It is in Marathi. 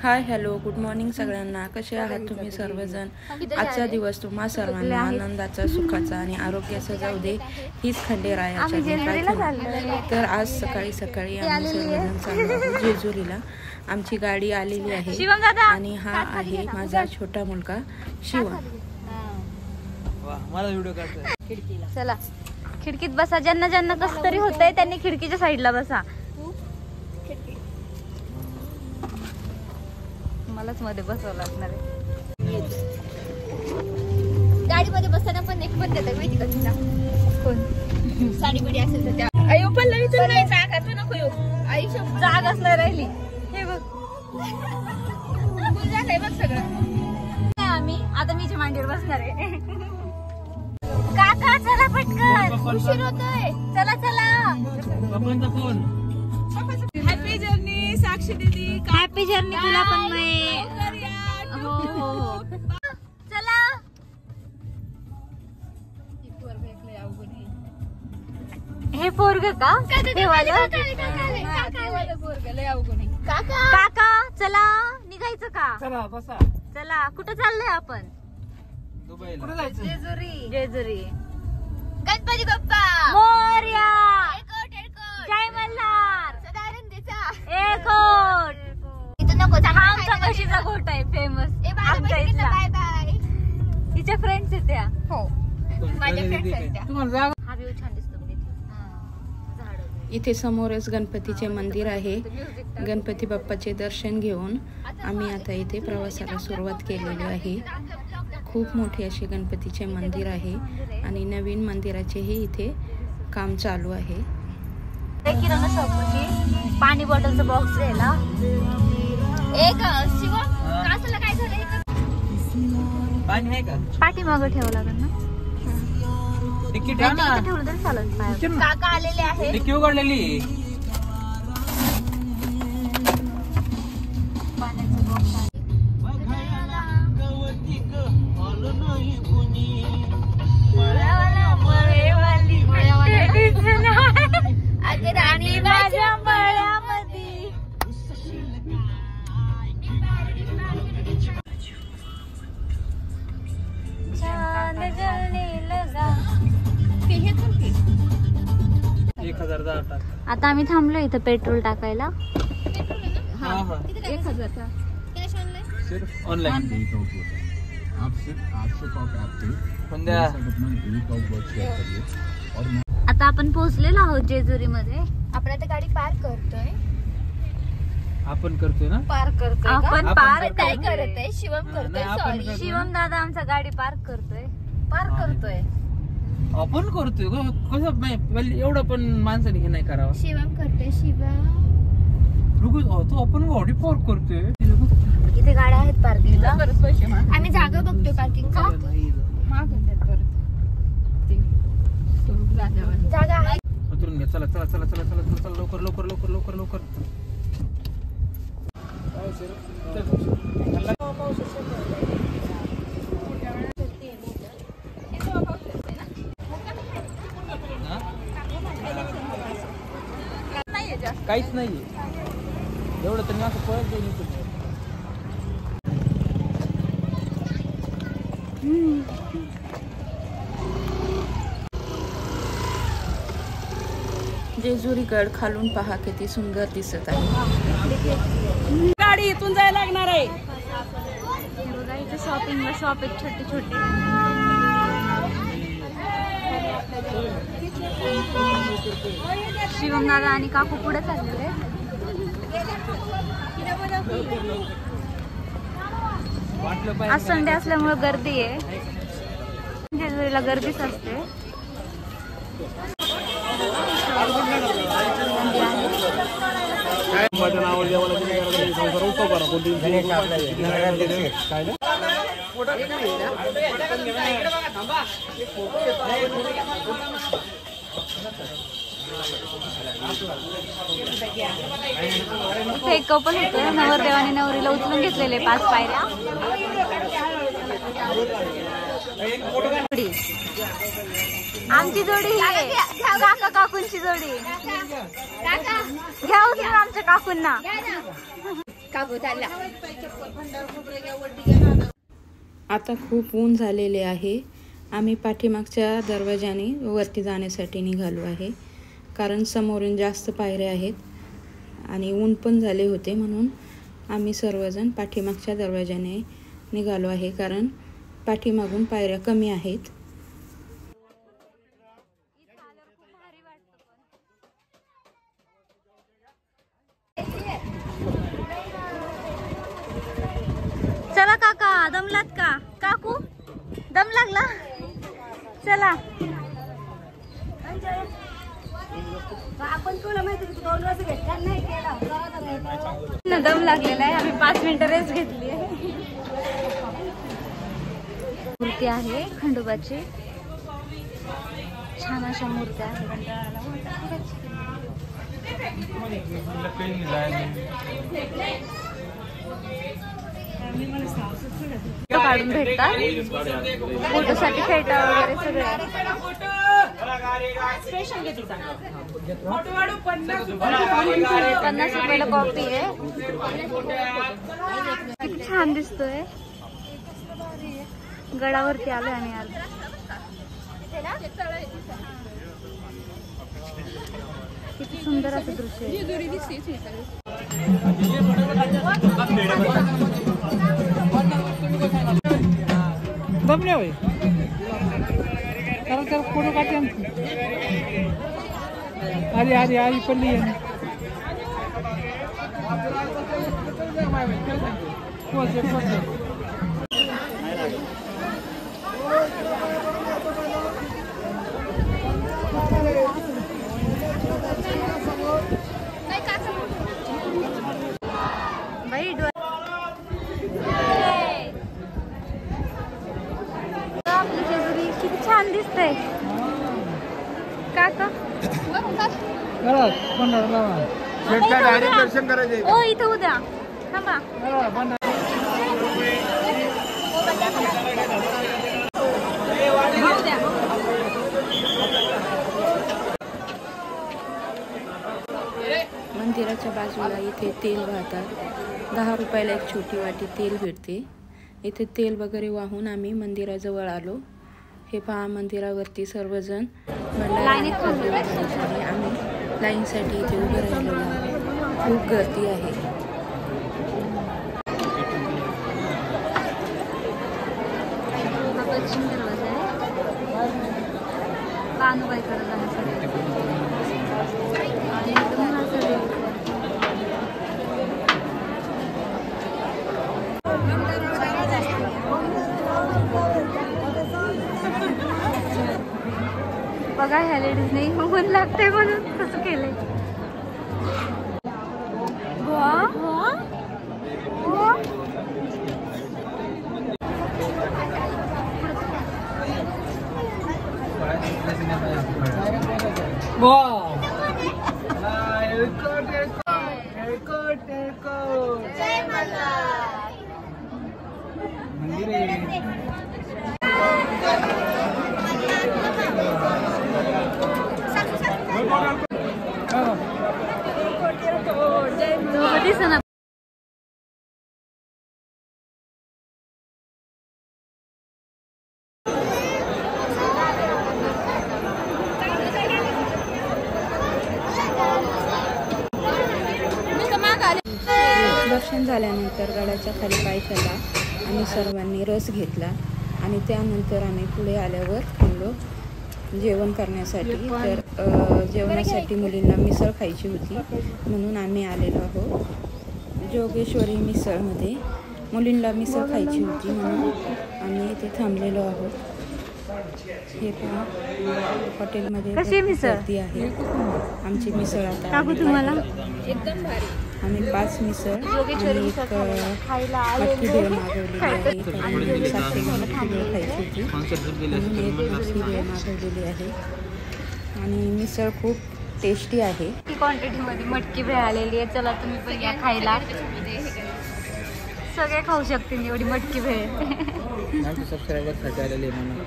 हाय हॅलो गुड मॉर्निंग सगळ्यांना. कसे आहात तुम्ही सर्वजण. आजचा दिवस तुम्हा सर्वांना आनंदाचा, सुखाचा आणि आरोग्याचा जाऊ दे हीच खंडेरायाच्या प्रार्थना. तर आज सकाळी सकाळी आम्ही सर्वजण चाललो आहोत जेजुरीला. आमची गाडी आलेली आहे आणि हा आहे माझा छोटा मुलगा शिवम. चला खिडकीत बसा. ज्यांना ज्यांना कसं तरी होतंय त्यांनी खिडकीच्या साईडला बसा. मलाच मध्ये बसावं लागणार आहे. गाडीमध्ये बसताना पण एक पण देतात माहिती का तुला? कोण साडी बिडी असेल तर त्या अयो पण लई तर नाही जागा तू नको येऊ. आईच्या जागाच नाही राहिली. हे बघ तुझ्या काय बघ सगळं. आम्ही आता मीच्या मांडीवर बसणार आहे. काका चला पटकन उशीर होतोय. चला चला. पप्पांचा फोन. हॅपी जर्नी साक्षी दीदी. हॅपी जर्नी तुला पण मैं. हो हो चला. हे पोरग का काका चला निघायचं का? चला बसा. चला कुठं चाललंय आपण? दुबईला. कुठे जायचं? जेजुरी. गणपती बाप्पा मोरया. जय मल्हार. एकोट. इथं नको हा आमचा म्हशीचा गोठ आहे फेमस. आमच्या इथला. Bye bye. तिच्या फ्रेंड्स आहेत त्या. हो माझ्या फ्रेंड्स आहेत त्या. तुम्हाला जागा. हा व्ह्यू छान दिसतो बघ इथे. इथे समोरच गणपतीचे मंदिर आहे. गणपती बाप्पाचे दर्शन घेऊन आम्ही आता इथे प्रवासाला सुरुवात केलेली आहे. खूप मोठे असे गणपतीचे मंदिर आहे आणि नवीन मंदिराचेही इथे काम चालू आहे. किराणा शॉपची पाणी बॉटलचा बॉक्स घ्यायला. एक शिवम कासाला काय झालं? पाणी आहे का? पाठीमागं ठेवावं लागेल ना. डिक्की ठेव ना. ठेवलं तरी चालेल. काका आलेले आहे. डिक्की उघडलेली. पाण्याचा बॉक्स आहे. आणि माझ्या मळ्यामध्ये हे कर की. 1000 टाक. आता आम्ही थांबलो इथं पेट्रोल टाकायला. हा हा. 1000 कॅश ऑनलाइन. सिर्फ ऑनलाइन. आता आपण पोहोचलेलो आहोत जेजुरी मध्ये. आपण आता गाडी पार्क करतोय. आपण करतोय ना. पार्क करतोय. आपण पार्क काय करत आहे? शिवम करतोय. सॉरी शिवम दादा आमचा गाडी पार्क करतोय. पार्क करतोय. आपण करतोय कसं एवढं पण माणसाने हे नाही करावं. शिवम करतोय. शिवम रुको तो आपण गाडी पार्क करतोय. इथे गाड्या आहेत पार्किंगला. आम्ही जागा बघतोय पार्किंगचा. जागा आहे. उतरून घ्या. चला चला चला चला चला चला लवकर लवकर लवकर लवकर लवकर. काहीच नाहीये एवढं तर मी असं पळत जाईल. जेजुरी गड खालून पहा किती सुंदर दिसत आहे. गाडी इथून जायला लागणार आहे. इथे शॉपिंगला शॉप आहेत छोटे छोटे. शिवम दादा आणि काकू पुढे चाललेले. आज संडे असल्यामुळे गर्दी आहे. जेजुरीला गर्दीच असते. इथे एक कपल होतं. नवरदेवाने नवरीला उचलून घेतलेले 5 पायऱ्या. आमची जोडी काका काकूंची जोडी. घ्या उचलून आमच्या काकूंना. आता खूप ऊन झालेले आहे. आम्ही पाठीमागच्या दरवाजाने वरती जाण्यासाठी निघालो आहे, कारण समोरून जास्त पायऱ्या आहेत आणि ऊन पण झाले होते, म्हणून आम्ही सर्वजण पाठीमागच्या दरवाजाने निघालो आहे, कारण पाठीमागून पायऱ्या कमी आहेत. चला काका, दमलात का काकू? दम लागला? चला. दम लागलेला आहे. आम्ही 5 मिनिटं रेस्ट घेतली आहे. मूर्ती आहे खंडोबाची, छान अशा मूर्त्या आहेत. काढून भेटतात फोटोसाठी, फेटा वगैरे सगळे. 50 रुपयाला कॉपी आहे. किती छान दिसतोय. गडावरती आलोय आम्ही आज. किती सुंदर असं दृश्य आहे. दमले होय कारण त्याला फोटो काढते. अरे अरे आई पण नाही आपली जेजुरी किती छान दिसतंय काका. दर्शन करायचे. ओ इथं उद्या थांबा. मंदिराच्या बाजूला इथे तेल वाहतात. 10 रुपयाला एक छोटी वाटी तेल भेटते. इथे तेल वगैरे वाहून आम्ही मंदिराजवळ आलो. हे पहा, मंदिरावरती सर्वजण आम्ही लाईनसाठी इथे उभे राहिलो आहोत. खूप गर्दी आहे. पश्चिम दरवाजा आहे कानूबाईकडे जाण्यासाठी. बघा ह्या लेडीज नाही ऊन लागते म्हणून कसं केलंय. दिसना. दर्शन झाल्यानंतर गडाच्या खाली पाय ठेवला. आम्ही सर्वांनी रस घेतला आणि त्यानंतर आम्ही पुढे आल्यावर थांबलो जेवण करण्यासाठी. तर जेवणासाठी मुलींना मिसळ खायची होती, म्हणून आम्ही आलेलो आहोत जोगेश्वरी मिसळमध्ये. मुलींना मिसळ खायची होती म्हणून आम्ही इथे थांबलेलो आहोत. हे पहा, हॉटेलमध्ये गर्दी आहे. आमची मिसळ आता तुम्हाला आम्ही 5 मिसळ आणि एक मटकी भेळ मागवलेली आहे. आणि 700 मटकी भेळ खायची होती म्हणून एक मटकी भेळ मागवलेली आहे. आणि मिसळ खूप टेस्टी आहे. क्वांटिटीमध्ये मटकी भेळ आलेली आहे. चला तुम्ही पण या खायला. सगळे खाऊ शकतील एवढी मटकी भेळ. सबस्क्रायबर साठी आलेले म्हणून.